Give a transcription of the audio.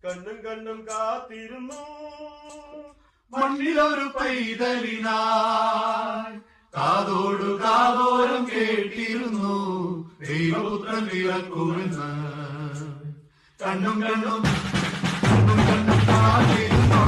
കണ്ണും കണ്ണും കാത്തിരുന്നു മണ്ണിലൊരു പൈതലിനായി കാതോടു കാതോരം കേട്ടിരുന്നു ദൈവപുത്രൻ പിറക്കുമെന്ന് കണ്ണും കണ്ണും കണ്ണും കണ്ണും കാത്തിരുന്നു